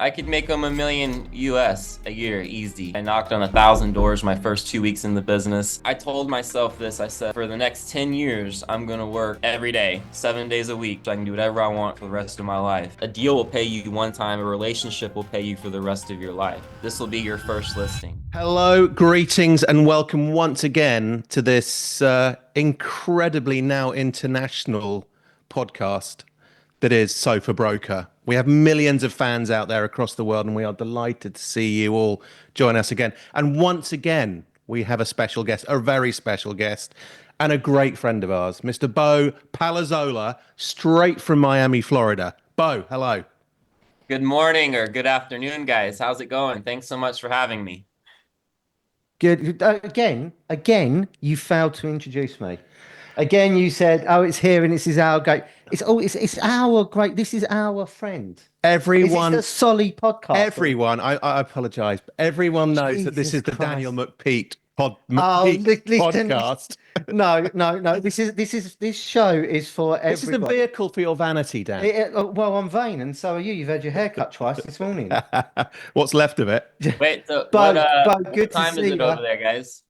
I could make them $1 million US a year, easy. I knocked on 1,000 doors my first 2 weeks in the business. I told myself this, I said, for the next 10 years, I'm gonna work every day, 7 days a week, so I can do whatever I want for the rest of my life. A deal will pay you one time, a relationship will pay you for the rest of your life. This will be your first listing. Hello, greetings, and welcome once again to this incredibly now international podcast that is Sofa Broker. We have millions of fans out there across the world, and we are delighted to see you all join us again. And once again, we have a special guest, a very special guest, and a great friend of ours, Mr. Bo Palazola, straight from Miami, Florida. Bo, hello. Good morning or good afternoon, guys. How's it going? Thanks so much for having me. Good. Again, you failed to introduce me. Again, you said, "Oh, it's here and this is our great." It's our great. This is our friend. Is this Everyone, a solid podcast? I apologize, but everyone knows that this Jesus is the Christ. Daniel McPeak Oh, McPeak listen. podcast. No. This show is for This is the everybody. vehicle for your vanity, Dan. Well, I'm vain, and so are you. You've had your hair cut twice this morning. What's left of it? Wait, so Bo, what good to time is see it you. over there, guys?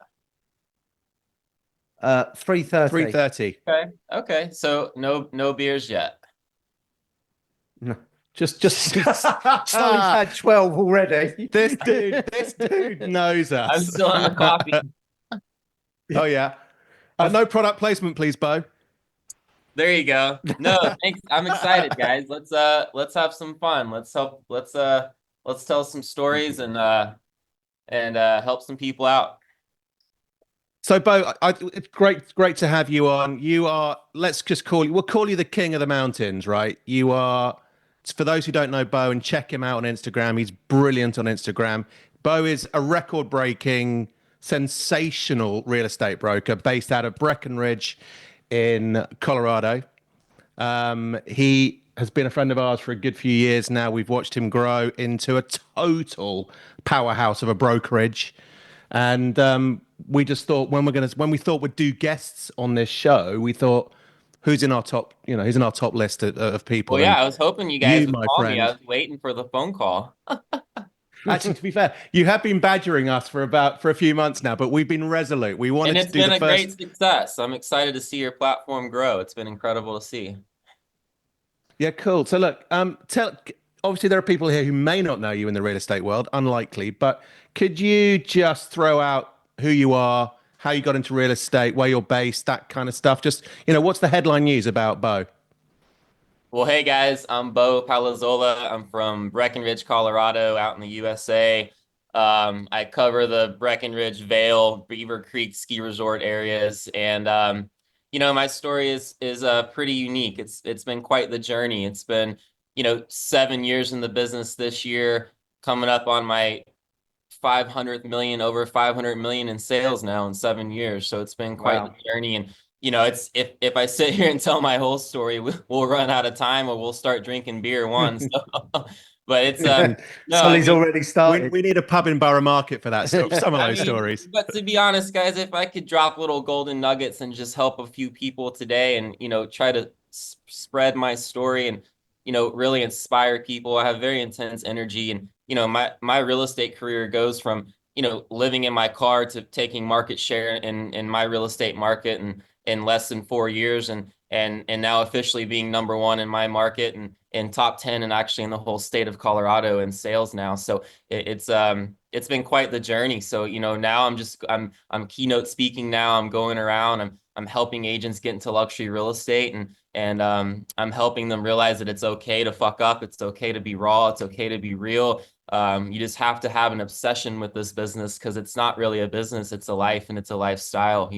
3:30. 3:30. Okay. Okay. So no beers yet. No, Just Sully's had 12 already. this dude knows I'm us. still on the coffee. Oh yeah. No product placement, please, Bo. There you go. No, thanks. I'm excited, guys. Let's have some fun. Let's tell some stories and help some people out. So, Bo, it's great to have you on. You are, we'll call you the king of the mountains, right? You are, for those who don't know Bo, and check him out on Instagram. He's brilliant on Instagram. Bo is a record-breaking, sensational real estate broker based out of Breckenridge in Colorado. He has been a friend of ours for a good few years now. We've watched him grow into a total powerhouse of a brokerage. And we just thought when we thought we'd do guests on this show, we thought, who's in our top, who's in our top list of people? Well, yeah, And I was hoping you guys you, would my call me. I friend, was waiting for the phone call. actually, to be fair, you have been badgering us for a few months now, but we've been resolute. We And wanted to it's do been the a great first. success. I'm excited to see your platform grow. It's been incredible to see. Yeah, cool. So look, obviously there are people here who may not know you in the real estate world, unlikely, but could you just throw out who you are, how you got into real estate, where you're based, that kind of stuff? Just, what's the headline news about Bo? Well, hey guys, I'm Bo Palazola. I'm from Breckenridge, Colorado, out in the USA. I cover the Breckenridge, Vale, Beaver Creek ski resort areas, and my story is pretty unique. It's been quite the journey. It's been 7 years in the business this year, coming up on my 500 million, over 500 million in sales now in 7 years. So it's been quite the Wow. journey. And it's if I sit here and tell my whole story, we'll run out of time or we'll start drinking beer one. So, but it's no, I Sully's mean, already We, started. we need a pub in Borough Market for that stuff. Some of I those mean, stories. but to be honest, guys, if I could drop little golden nuggets and just help a few people today and, try to spread my story and, really inspire people. I have very intense energy and, my real estate career goes from, living in my car to taking market share in my real estate market and in less than 4 years and now officially being number one in my market and in top 10 and actually in the whole state of Colorado in sales now. So it's been quite the journey. So, now I'm keynote speaking now. I'm going around. I'm helping agents get into luxury real estate and I'm helping them realize that it's okay to fuck up. It's okay to be raw. It's okay to be real. You just have to have an obsession with this business because it's not really a business. It's a life and it's a lifestyle,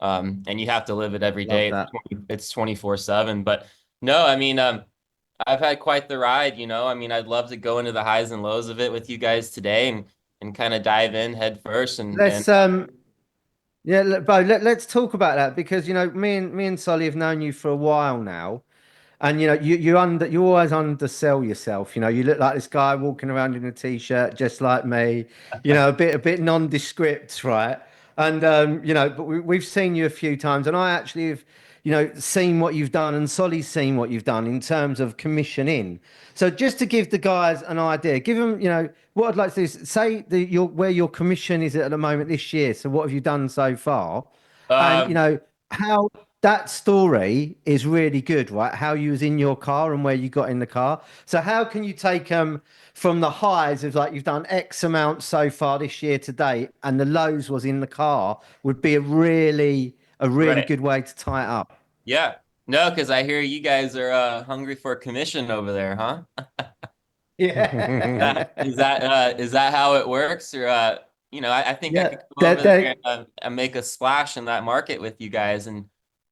and you have to live it every Love day. that. It's 24/7. But no, I mean, I've had quite the ride. I mean, I'd love to go into the highs and lows of it with you guys today and kind of dive in head first and Let's Yeah, Bo, let's talk about that because me and Solly have known you for a while now, and you always undersell yourself. You look like this guy walking around in a t-shirt just like me, a bit nondescript, right? And but we've seen you a few times, and I actually have, seen what you've done, and Solly's seen what you've done in terms of commissioning. So just to give the guys an idea, give them, what I'd like to do is say where your commission is at the moment this year. So what have you done so far? And Um, how that story is really good, right? How you was in your car and where you got in the car. So how can you take from the highs of like you've done X amount so far this year to date, and the lows was in the car would be a really right. good way to tie it up. Yeah. No, because I hear you guys are hungry for a commission over there, huh? Yeah. Is that how it works? Or I think I Yeah. could come over That there and make a splash in that market with you guys and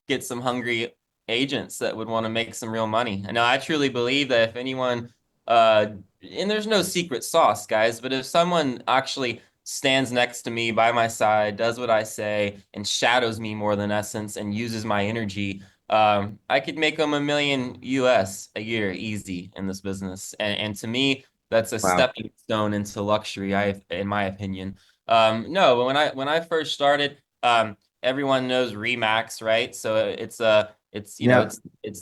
get some hungry agents that would want to make some real money. And I truly believe that if anyone and there's no secret sauce, guys, but if someone actually stands next to me by my side, does what I say, and shadows me more than essence and uses my energy, I could make them $1 million US a year easy in this business. And to me, that's a Wow. stepping stone into luxury, in my opinion. No, but when I first started, everyone knows Remax, right? So Yeah. it's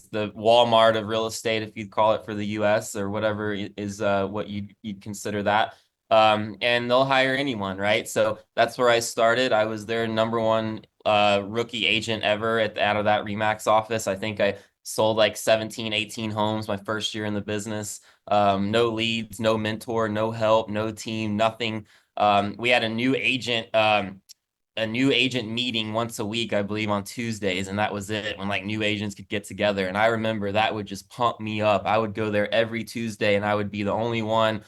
the Walmart of real estate, if you'd call it, for the US or whatever is what you'd consider that. And they'll hire anyone, right? So that's where I started. I was their number one rookie agent ever out of that Remax office. I think I sold like 17, 18 homes my first year in the business. No leads, no mentor, no help, no team, nothing. We had a new agent meeting once a week, I believe, on Tuesdays, and that was it, when like new agents could get together. And I remember that would just pump me up. I would go there every Tuesday, and I would be the only one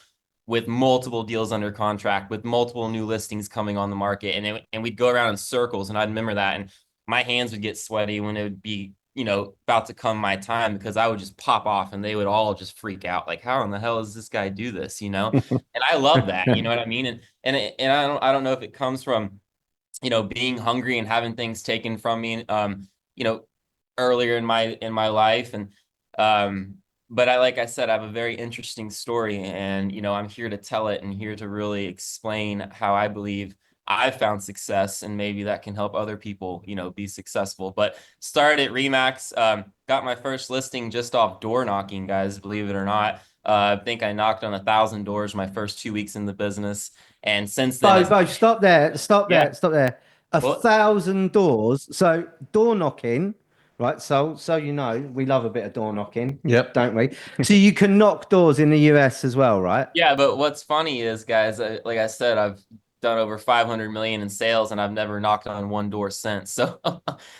with multiple deals under contract, with multiple new listings coming on the market, and we'd go around in circles. And I'd remember that, and my hands would get sweaty when it would be about to come my time, because I would just pop off and they would all just freak out, like, how in the hell does this guy do this? And I love that, you know what I mean? And I don't know if it comes from being hungry and having things taken from me, you know, earlier in my life. And but like I said, I have a very interesting story, and I'm here to tell it and here to really explain how I believe I've found success, and maybe that can help other people, be successful. But started at Remax, got my first listing just off door knocking, guys, believe it or not. I think I knocked on 1,000 doors my first 2 weeks in the business, and since then it's Bo, stop there. Stop yeah. there. Stop there. A Well, thousand doors. So door knocking, right? So we love a bit of door knocking, Yep. don't we? So you can knock doors in the US as well, right? yeah, but what's funny is, guys, like I said, I've done over 500 million in sales, and I've never knocked on one door since. So,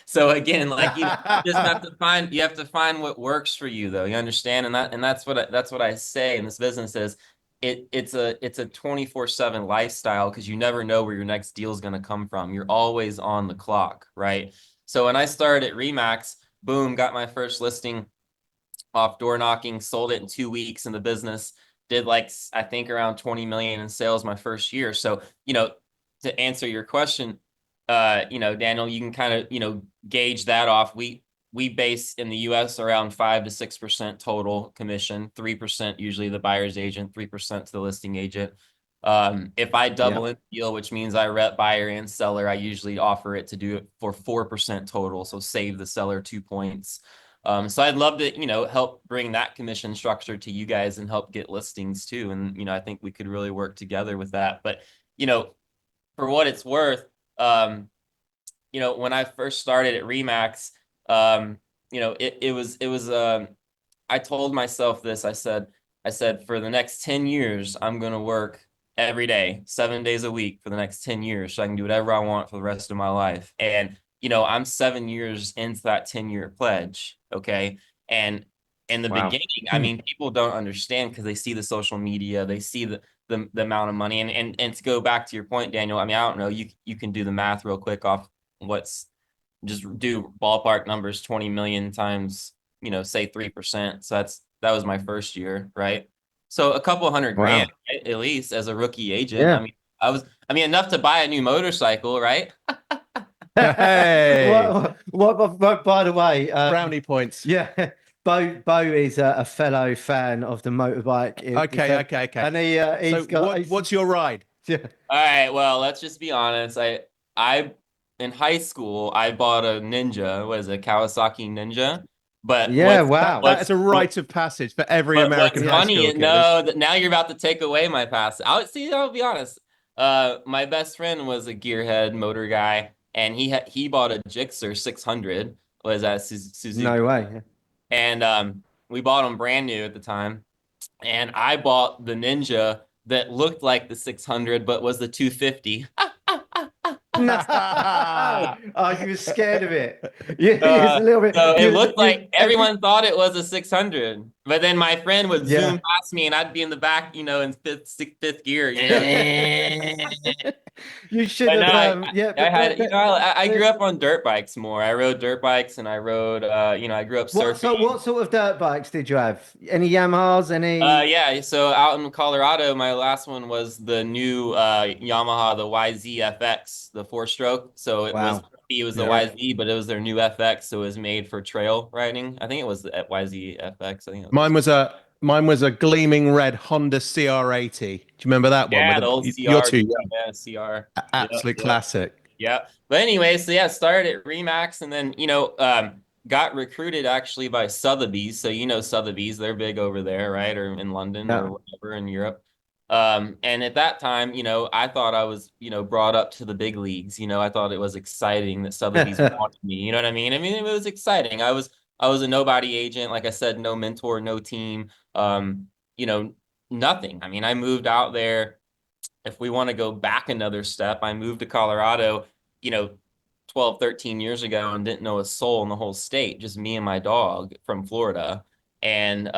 so again, like you just have to find what works for you, though. You understand, and that's what I say in this business is it's a 24/7 lifestyle, because you never know where your next deal is going to come from. You're always on the clock, right? So when I started at Remax, boom, got my first listing off door knocking, sold it in 2 weeks in the business, did like I think around 20 million in sales my first year. So, to answer your question, Daniel, you can kind of, gauge that off. We base in the US around 5 to 6% total commission, 3% usually the buyer's agent, 3% to the listing agent. If I double in the deal, which means I rep buyer and seller, I usually offer it to do it for 4% total. So save the seller 2 points. So I'd love to, help bring that commission structure to you guys and help get listings too. And, I think we could really work together with that. But, for what it's worth, when I first started at Remax, it was I told myself this. I said, for the next 10 years, I'm going to work every day, 7 days a week for the next 10 years, so I can do whatever I want for the rest of my life. And, I'm 7 years into that 10-year pledge. Okay. And in the Wow. beginning, I mean, people don't understand because they see the social media, they see the amount of money. And to go back to your point, Daniel, I mean, I don't know, you can do the math real quick off what's just do ballpark numbers, 20 million times, say 3%. So that was my first year, right? So a couple hundred Wow. grand, right, at least, as a rookie agent. Yeah. I mean, enough to buy a new motorcycle, right? Hey, By the way, brownie points. yeah, Bo is a fellow fan of the motorbike. Okay. And So what's your ride? yeah. All right, well, let's just be honest. I in high school, I bought a Ninja, what is it, Kawasaki Ninja. But Yeah, what's wow. That is what's a rite of passage for every but American what's high funny, school kid. no, that now you're about to take away my past. I'll be honest. My best friend was a gearhead motor guy, and he bought a Gixxer 600, was that No Suzuki, way. and we bought them brand new at the time. And I bought the Ninja that looked like the 600, but was the 250. No. Oh, you were scared of it. Yeah, it's Uh, a little bit. so it You, looked you, like every, everyone thought it was a 600, but then my friend would yeah. zoom past me and I'd be in the back, in fifth gear, You should But no, have. Yeah, I but had, I grew that- up on dirt bikes more. I rode dirt bikes and I rode, I grew up surfing. what sort of dirt bikes did you have? Any Yamahas? Any? Yeah, so out in Colorado, my last one was the new Yamaha, the YZ-FX, the four-stroke. So Wow. it was the Yeah. YZ, but it was their new FX, so it was made for trail riding. I think it was the YZ-FX. I think it was. Mine was a gleaming red Honda CR80. Do you remember that one with Yeah, the old you're CR, too young. yeah, CR. Yep, Absolute yep. classic. Yeah. But anyway, so yeah, started at Remax and then, got recruited actually by Sotheby's. So Sotheby's, they're big over there, right? Or in London or Yeah. whatever in Europe. And at that time, I thought I was, brought up to the big leagues. I thought it was exciting that Sotheby's wanted me. You know what I mean? I mean, it was exciting. I was a nobody agent. Like I said, no mentor, no team, you know, nothing. I mean, I moved out there. If we want to go back another step, I moved to Colorado, you know, 12, 13 years ago and didn't know a soul in the whole state, just me and my dog from Florida. And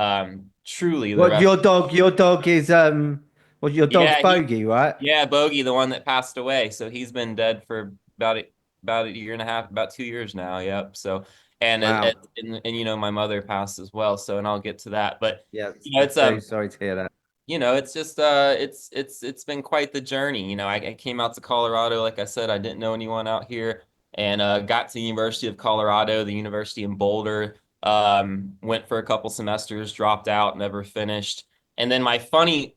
truly the What rest, your dog is well, your dog's yeah, Bogey, right? yeah, Bogey, the one that passed away. So he's been dead for about a year and a half, about 2 years now. Yep. So Wow. my mother passed as well. So and I'll get to that. But Yeah, it's so sorry to hear that. it's just it's been quite the journey. I came out to Colorado, like I said, I didn't know anyone out here, and got to the University of Colorado, the university in Boulder. Went for a couple semesters, dropped out, never finished. And then my funny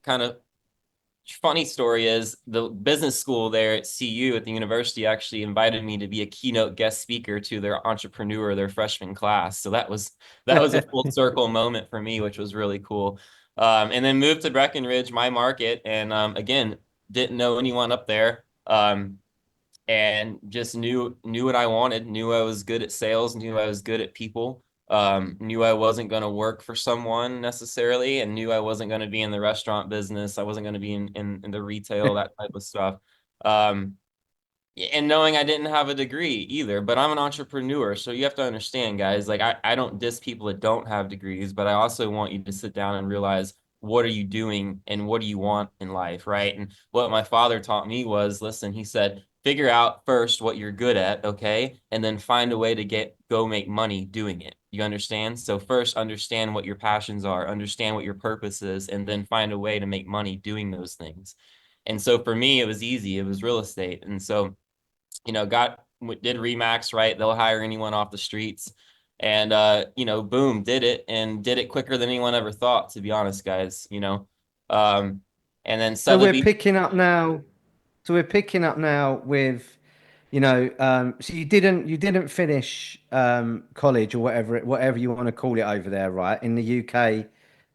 story is the business school there at CU at the university actually invited me to be a keynote guest speaker to their entrepreneur, their freshman class. So that was a full circle moment for me, which was really cool. And then moved to Breckenridge, my market, and again, didn't know anyone up there. And just knew what I wanted, knew I was good at sales, knew I was good at people, knew I wasn't going to work for someone necessarily, and knew I wasn't going to be in the restaurant business. I wasn't going to be in the retail, that type of stuff. Um, and knowing I didn't have a degree either, but I'm an entrepreneur. So you have to understand, guys, like I don't diss people that don't have degrees, but I also want you to sit down and realize what are you doing and what do you want in life, right? And what my father taught me was, listen, he said, figure out first what you're good at, okay? And then find a way to go make money doing it. You understand? So first understand what your passions are, understand what your purpose is, and then find a way to make money doing those things. And so for me, it was easy. It was real estate. And so did Remax, right? They'll hire anyone off the streets. And boom, did it and did it quicker than anyone ever thought, to be honest, guys. Um, and then So we're Sotheby's, picking up now. So we're picking up now with, so you didn't finish college or whatever you want to call it over there, right? In the UK,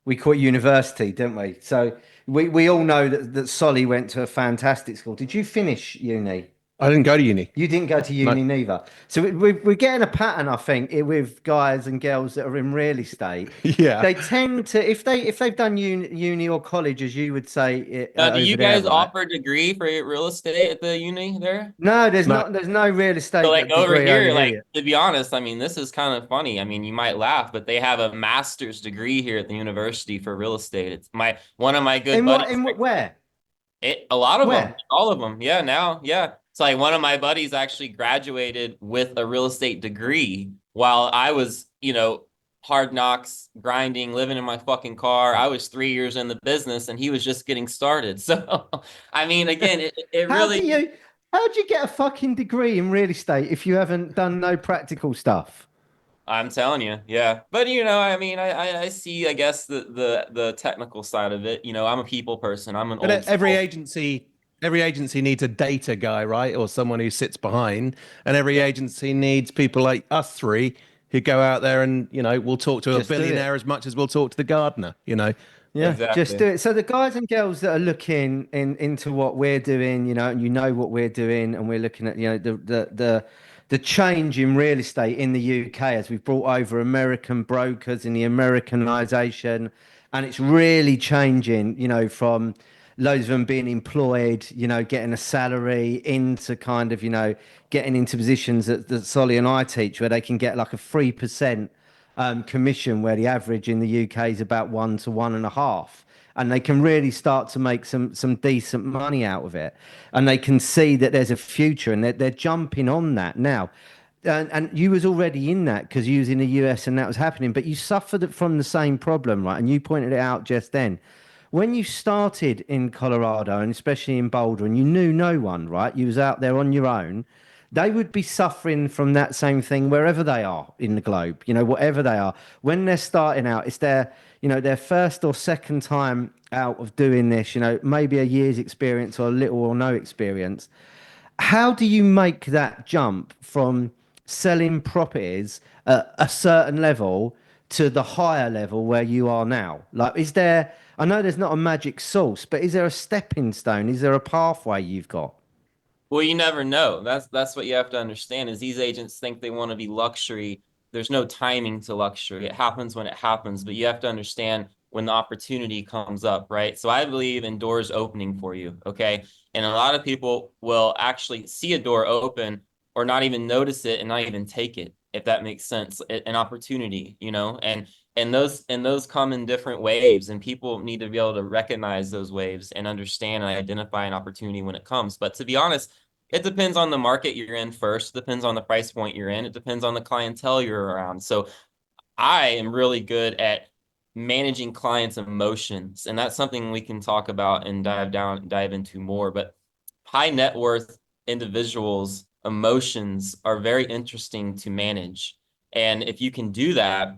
we call it university, don't we? So we all know that Solly went to a fantastic school. Did you finish uni? I didn't go to uni. You didn't go to No. uni neither. So we're getting a pattern, I think, with guys and girls that are in real estate. Yeah. They tend to, if they've done uni or college, as you would say now, do you over there, guys right? offer a degree for real estate at the uni there? No, there's No. not. There's no real So estate like over degree over here, like here. to be honest, I mean, this is kind of funny. I mean, you might laugh, but they have a master's degree here at the university for real estate. It's one of my good In what? buddies. In what? Where? A lot of them, Where? all of them. Yeah, now, yeah. It's like one of my buddies actually graduated with a real estate degree while I was, hard knocks, grinding, living in my fucking car. I was 3 years in the business and he was just getting started. So, I mean, again, it How do really, you? How do you get a fucking degree in real estate if you haven't done no practical stuff? I'm telling you, yeah. But I mean, I see, I guess the technical side of it. I'm a people person. I'm an But old every soul. agency every agency needs a data guy, right? Or someone who sits behind, and every Yeah, agency needs people like us three who go out there and, we'll talk to a Just do it. billionaire as much as we'll talk to the gardener. Yeah, just do exactly. it. So the guys and girls that are looking into what we're doing, and you know what we're doing, and we're looking at, the change in real estate in the UK as we've brought over American brokers and the Americanization, and it's really changing, from loads of them being employed, getting a salary into kind of, getting into positions that Solly and I teach where they can get like a 3% commission, where the average in the UK is about 1 to 1.5, and they can really start to make some decent money out of it, and they can see that there's a future, and they're jumping on that now. And you was already in that because you was in the US and that was happening, but you suffered from the same problem, right? And you pointed it out just then. When you started in Colorado and especially in Boulder, and you knew no one, right? You was out there on your own. They would be suffering from that same thing wherever they are in the globe, whatever they are. When they're starting out, it's their first or second time out of doing this, maybe a year's experience or little or no experience. How do you make that jump from selling properties at a certain level to the higher level where you are now? Like, I know there's not a magic sauce, but is there a stepping stone? Is there a pathway you've got? Well, you never know. That's what you have to understand is these agents think they want to be luxury. There's no timing to luxury. It happens when it happens, but you have to understand when the opportunity comes up, right? So I believe in doors opening for you, okay? And a lot of people will actually see a door open or not even notice it and not even take it, if that makes sense. An opportunity, and those come in different waves, and people need to be able to recognize those waves and understand and identify an opportunity when it comes. But to be honest, it depends on the market you're in first. It depends on the price point you're in. It depends on the clientele you're around. So I am really good at managing clients' emotions, and that's something we can talk about and dive into more. But high net worth individuals' emotions are very interesting to manage. And if you can do that,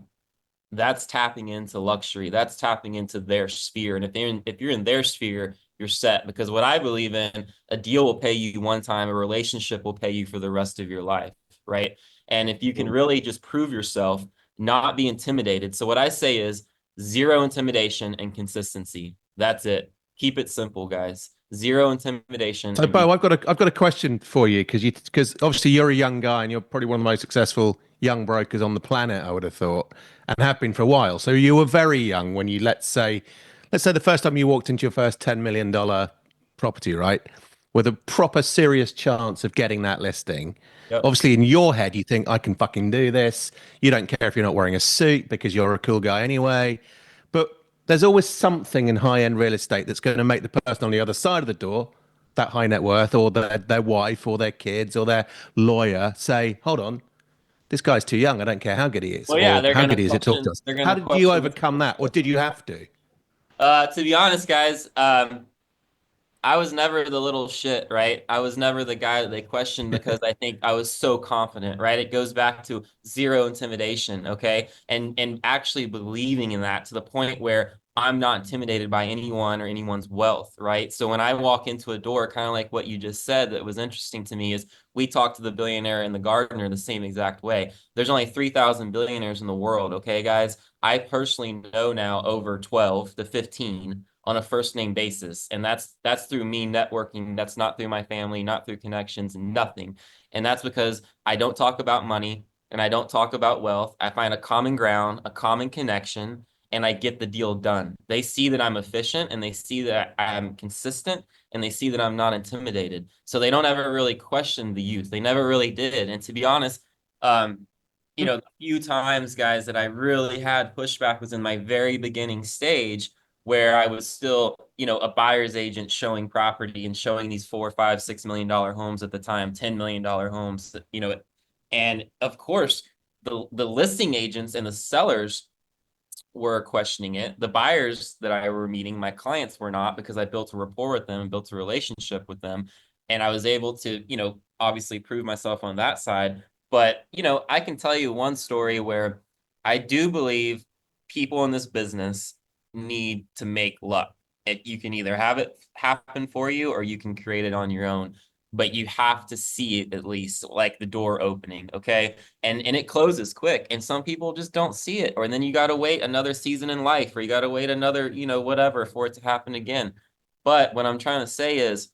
that's tapping into luxury. That's tapping into their sphere. And if you're in their sphere, you're set. Because what I believe in, a deal will pay you one time, a relationship will pay you for the rest of your life, right? And if you can really just prove yourself, not be intimidated. So what I say is zero intimidation and consistency. That's it. Keep it simple, guys. Zero intimidation So, and be Bo, I've got a question for you because obviously you're a young guy and you're probably one of the most successful young brokers on the planet, I would have thought, and have been for a while. So you were very young when you let's say the first time you walked into your first $10 million property, right? With a proper serious chance of getting that listing. yep. Obviously, in your head, you think I can fucking do this. You don't care if you're not wearing a suit because you're a cool guy anyway. But there's always something in high-end real estate that's going to make the person on the other side of the door, that high net worth, or their wife, or their kids, or their lawyer, say, "Hold on, this guy's too young. I don't care how good he is, Well, yeah, or they're how gonna good he is at talking to question. us." They're How gonna did you question the overcome that, or did you have to? To be honest, guys, I was never the little shit, right? I was never the guy that they questioned because I think I was so confident, right? It goes back to zero intimidation, okay? And actually believing in that to the point where I'm not intimidated by anyone or anyone's wealth, right? So when I walk into a door, kind of like what you just said, that was interesting to me is we talk to the billionaire and the gardener the same exact way. There's only 3,000 billionaires in the world, okay, guys? I personally know now over 12 to 15 on a first name basis, and that's through me networking. That's not through my family, not through connections, nothing. And that's because I don't talk about money and I don't talk about wealth. I find a common ground, a common connection, and I get the deal done. They see that I'm efficient, and they see that I'm consistent, and they see that I'm not intimidated, so they don't ever really question the youth. They never really did. And to be honest, um the few times, guys, that I really had pushback was in my very beginning stage, where I was still, a buyer's agent showing property and showing these $4, $5, $6 million homes at the time, $10 million homes, and of course, the listing agents and the sellers were questioning it. The buyers that I were meeting, my clients were not, because I built a rapport with them and built a relationship with them. And I was able to, obviously prove myself on that side. But, I can tell you one story where I do believe people in this business need to make luck. You can either have it happen for you or you can create it on your own. But you have to see it at least, like the door opening, okay? And it closes quick. And some people just don't see it. Or then you got to wait another season in life, or you got to wait another, whatever for it to happen again. But what I'm trying to say is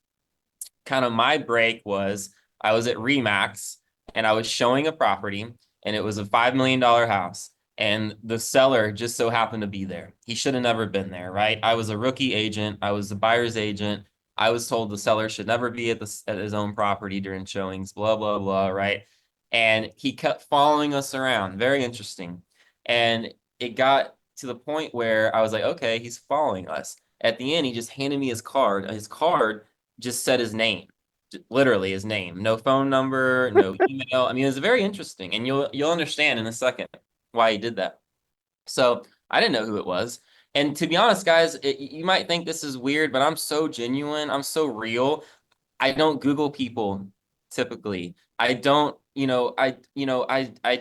kind of my break was I was at Remax and I was showing a property and it was a $5 million house. And the seller just so happened to be there. He should have never been there, right? I was a rookie agent. I was the buyer's agent. I was told the seller should never be at his own property during showings, blah, blah, blah, right? And he kept following us around. Very interesting. And it got to the point where I was like, okay, he's following us. At the end, he just handed me his card. His card just said his name, literally his name, no phone number, no email. I mean, it's very interesting, and you'll understand in a second why he did that. So I didn't know who it was. And to be honest, guys, you might think this is weird, but I'm so genuine. I'm so real. I don't Google people typically. I don't, I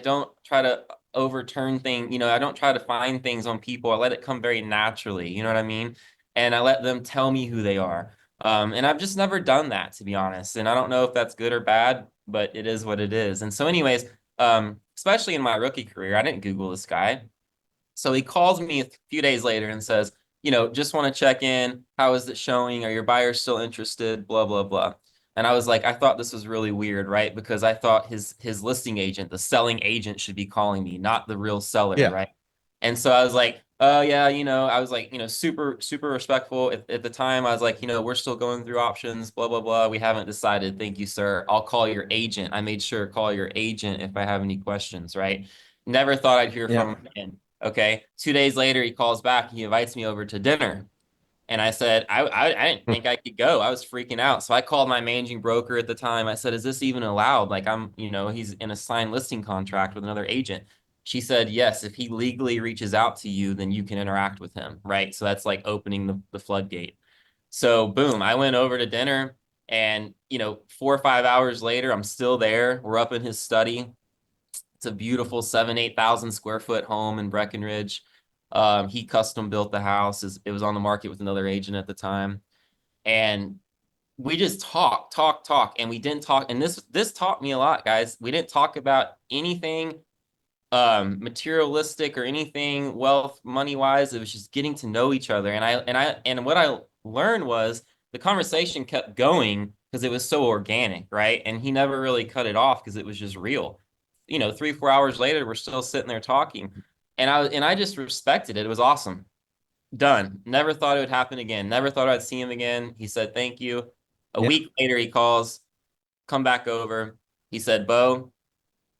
don't try to overturn things, I don't try to find things on people. I let it come very naturally, you know what I mean? And I let them tell me who they are. And I've just never done that, to be honest. And I don't know if that's good or bad, but it is what it is. And so anyways, especially in my rookie career, I didn't Google this guy. So he calls me a few days later and says, just want to check in. How is it showing? Are your buyers still interested? Blah, blah, blah. And I was like, I thought this was really weird, right? Because I thought his listing agent, the selling agent, should be calling me, not the real seller, Yeah. right? And so I was like, oh yeah, I was like, super, super respectful. At the time, I was like, we're still going through options, blah, blah, blah. We haven't decided. Thank you, sir. I'll call your agent. I made sure to call your agent if I have any questions, right? Never thought I'd hear Yeah. from him again. Okay. 2 days later, he calls back. He invites me over to dinner. And I said, I didn't think I could go. I was freaking out. So I called my managing broker at the time. I said, is this even allowed? Like he's in a signed listing contract with another agent. She said, yes, if he legally reaches out to you, then you can interact with him. Right. So that's like opening the floodgate. So boom, I went over to dinner and, 4 or 5 hours later, I'm still there. We're up in his study. It's a beautiful 8,000 square foot home in Breckenridge. He custom built the house. It was on the market with another agent at the time. And we just talk, and we didn't talk. And this taught me a lot, guys. We didn't talk about anything materialistic or anything wealth money wise. It was just getting to know each other. And what I learned was the conversation kept going because it was so organic, right? And he never really cut it off because it was just real. 3 4 hours later, we're still sitting there talking. And I just respected it. It was awesome. Done. Never thought it would happen again. Never thought I'd see him again. He said thank you. A Yeah. week later he calls, come back over. He said, Bo,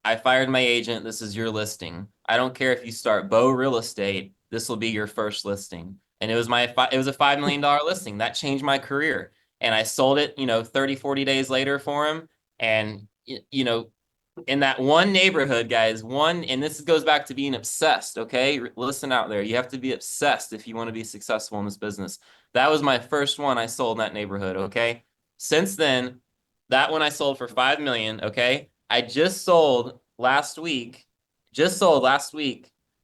I fired my agent. This is your listing. I don't care if you start Bo Real Estate. This will be your first listing. And it was a $5 million listing. That changed my career. And I sold it, 30, 40 days later for him. And, in that one neighborhood, guys, and this goes back to being obsessed, okay? Listen out there. You have to be obsessed if you want to be successful in this business. That was my first one I sold in that neighborhood, okay? Since then, that one I sold for 5 million, okay? I just sold last week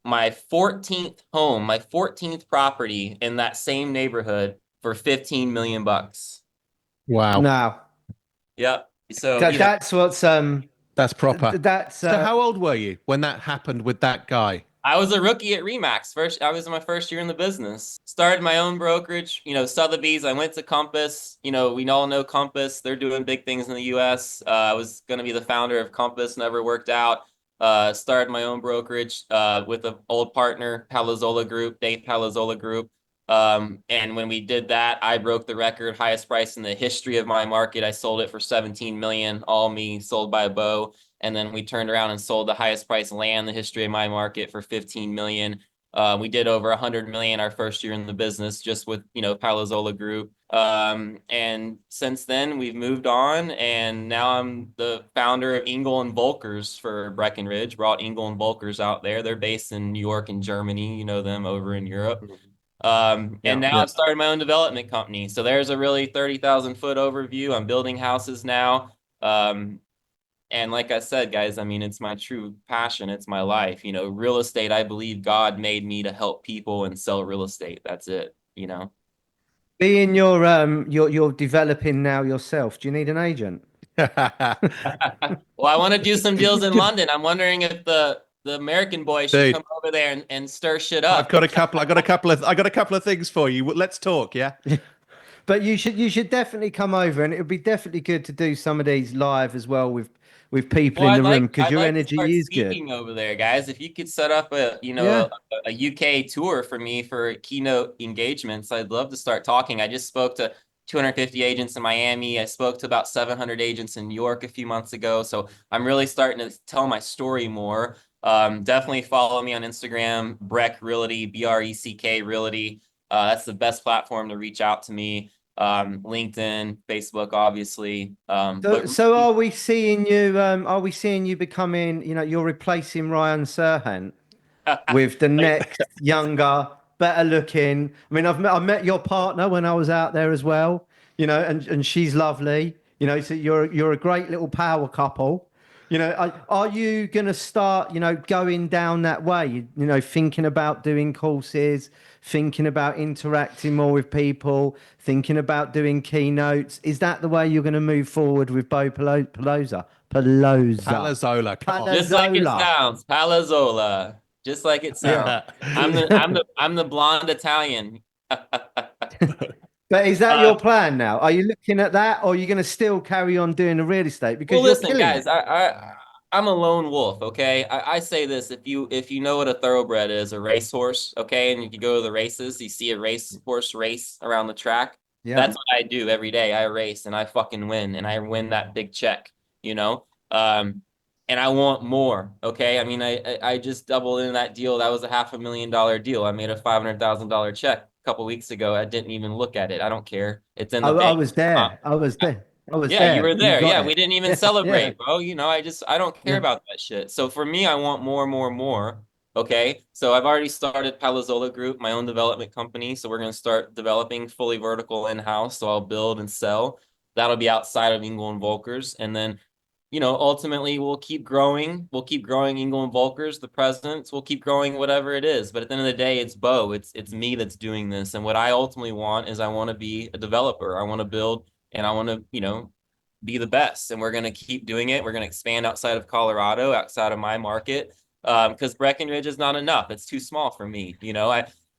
my 14th home, my 14th property in that same neighborhood for 15 million bucks. Wow. Now, Yep. So, that's what's That's proper. that's So how old were you when that happened with that guy? I was a rookie at Remax. I was in my first year in the business. Started my own brokerage, Sotheby's. I went to Compass. We all know Compass. They're doing big things in the US. I was going to be the founder of Compass, never worked out. Started my own brokerage with an old partner, Palazola Group, Dave Palazola Group. And when we did that, I broke the record, highest price in the history of my market. I sold it for 17 million, all me, sold by Bo. And then we turned around and sold the highest price land in the history of my market for 15 million. We did over 100 million our first year in the business just with, Palazola Group. And since then we've moved on, and now I'm the founder of Engel and Volkers for Breckenridge. Brought Engel and Volkers out there. They're based in New York and Germany. You know them over in Europe. And now I've started my own development company. So there's a really 30,000 foot overview. I'm building houses now. And like I said, guys, I mean, it's my true passion. It's my life. Real estate, I believe God made me to help people and sell real estate. That's it. being you're developing now yourself, do you need an agent? Well, I want to do some deals in London. I'm wondering if the American boy should Dude, come over there and stir shit I've up. got a couple. I got a couple of things for you. Let's talk. Yeah. But you should definitely come over, and it would be definitely good to do some of these live as well with people Well, in the room because I'd your like to start energy is good. speaking over there, guys. If you could set up Yeah. a UK tour for me for keynote engagements, I'd love to start talking. I just spoke to 250 agents in Miami. I spoke to about 700 agents in New York a few months ago. So I'm really starting to tell my story more. Definitely follow me on Instagram, Breck Realty, BRECK Realty. That's the best platform to reach out to me. LinkedIn, Facebook, obviously. So are we seeing you? Are we seeing you becoming? You're replacing Ryan Serhant with the Like, next younger, better looking. I mean, I met your partner when I was out there as well. And she's lovely. So you're a great little power couple. Are you gonna start, going down that way? Thinking about doing courses, thinking about interacting more with people, thinking about doing keynotes. Is that the way you're gonna move forward with Bo Paloza? Palazola. Come on. just like it Palazola. sounds, Palazola. Just like it sounds. Yeah. I'm the blonde Italian. But is that Uh, your plan now? Are you looking at that, or are you going to still carry on doing the real estate well, because you're listen, killing it? guys, I'm a lone wolf, okay? I say this if you know what a thoroughbred is, a racehorse, okay, and you go to the races, you see a racehorse race around the track. Yeah. That's what I do every day. I race and I fucking win, and I win that big check, you know? And I want more, okay? I mean, I just doubled in that deal. That was a $500,000 deal. I made a $500,000 check a couple weeks ago. I didn't even look at it. I don't care. It's in I, the I bank. was there. I was there. I was Yeah, you there. were You there. got Yeah, we it. didn't even Yeah. celebrate, bro. I don't care Yeah. about that shit. So for me, I want more, more, more. Okay. So I've already started Palazola Group, my own development company. So we're going to start developing fully vertical in-house. So I'll build and sell. That'll be outside of Engel and Volkers. And then, ultimately we'll keep growing. We'll keep growing Engel and Volkers, the presidents. We'll keep growing whatever it is. But at the end of the day, it's Bo. It's me that's doing this. And what I ultimately want is I want to be a developer. I want to build and I want to, be the best. And we're going to keep doing it. We're going to expand outside of Colorado, outside of my market, because Breckenridge is not enough. It's too small for me.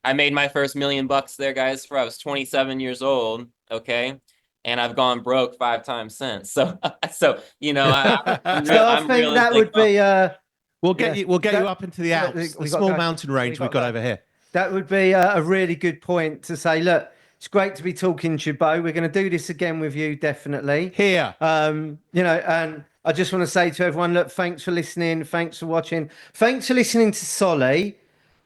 I made my first $1 million there, guys, for I was 27 years old. Okay. And I've gone broke 5 times since. So, So I I'm think that realistic. would be yeah. We'll get you That up into the that- Alps, the we got to small go. mountain We range got we've to got go. over here. That would be a really good point to say, look, it's great to be talking to you, Bo. We're going to do this again with you, definitely. Here. And I just want to say to everyone, look, thanks for listening. Thanks for watching. Thanks for listening to Solly.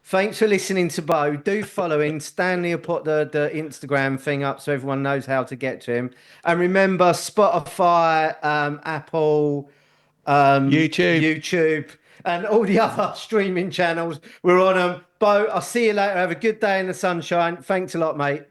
Thanks for listening to Bo. Do follow him. Stanley will put the Instagram thing up so everyone knows how to get to him. And remember, Spotify, Apple, YouTube. YouTube, and all the other streaming channels. We're on them. Bo, I'll see you later. Have a good day in the sunshine. Thanks a lot, mate.